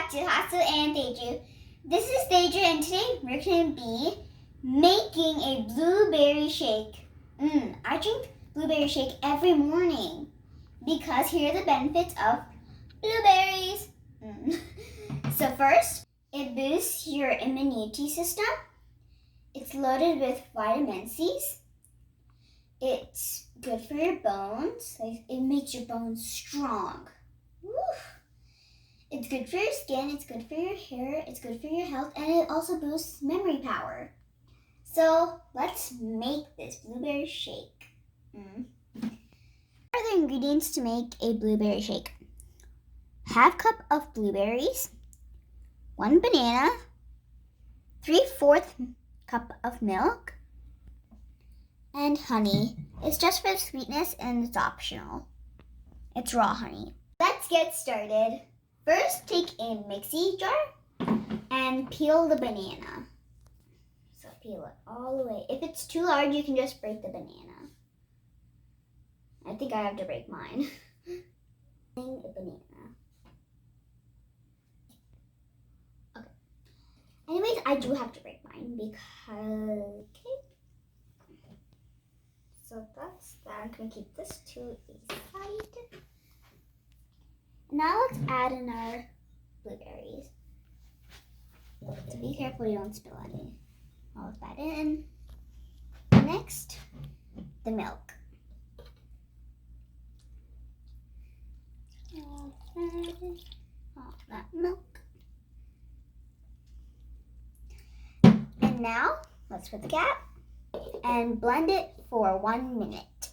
back to Hasu and Teju. This is Teju and today we're going to be making a blueberry shake. I drink blueberry shake every morning because here are the benefits of blueberries. So first, it boosts your immunity system. It's loaded with vitamin C. It's good for your bones. It makes your bones strong. Woo. It's good for your skin, it's good for your hair, it's good for your health, and it also boosts memory power. So let's make this blueberry shake. What are the ingredients to make a blueberry shake? Half cup of blueberries, 1 banana, 3/4 cup of milk, and honey. It's just for sweetness and it's optional. It's raw honey. Let's get started. First, take a mixie jar and peel the banana. So peel it all the way. If it's too large, you can just break the banana. I think I have to break mine. A banana. Okay. Anyways, I do have to break mine because, okay. So that's that. I'm going to keep this to a side. Now let's add in our blueberries. So be careful you don't spill any. I'll put that in. Next, the milk. All that milk. And now, let's put the cap and blend it for 1 minute.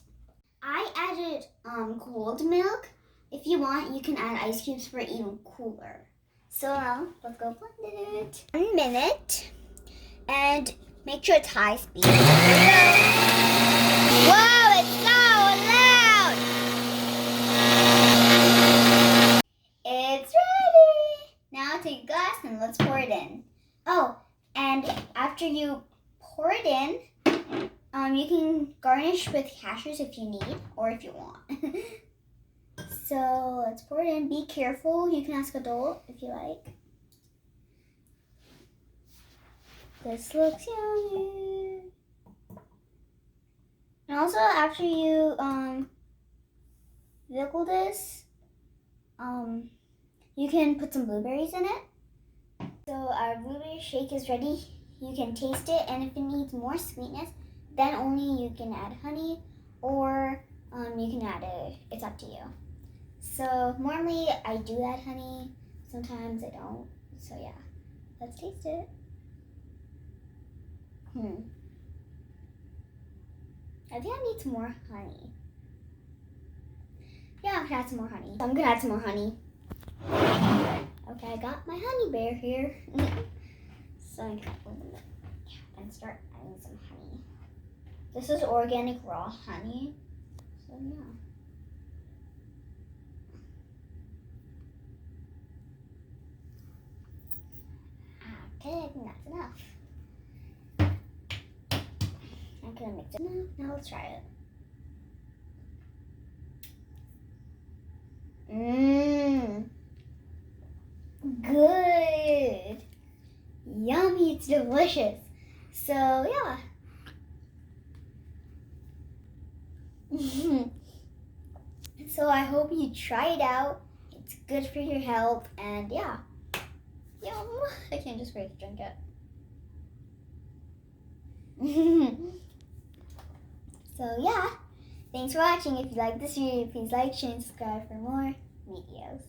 I added cold milk. If you want, you can add ice cubes for even cooler. So now, let's go blend it. 1 minute. And make sure it's high speed. Whoa, it's so loud! It's ready! Now take a glass and let's pour it in. Oh, and after you pour it in, you can garnish with cashews if you need or if you want. So let's pour it in. Be careful. You can ask adult if you like. This looks yummy. And also after you pickle this, you can put some blueberries in it. So our blueberry shake is ready. You can taste it, and if it needs more sweetness, then only you can add honey, or you can add it. It's up to you. So normally I do add honey, sometimes I don't. So yeah, let's taste it. I think I need some more honey. Yeah, I'm gonna add some more honey. I'm gonna add some more honey. Okay, I got my honey bear here. So I'm gonna open it and start adding some honey. This is organic raw honey. So yeah. Okay, I think that's enough. I'm gonna mix it now. Now let's try it. Good. Yummy, it's delicious. So yeah. So I hope you try it out. It's good for your health and yeah. Yum. I can't just wait to drink it. So yeah, thanks for watching. If you like this video, please like, share, and subscribe for more videos.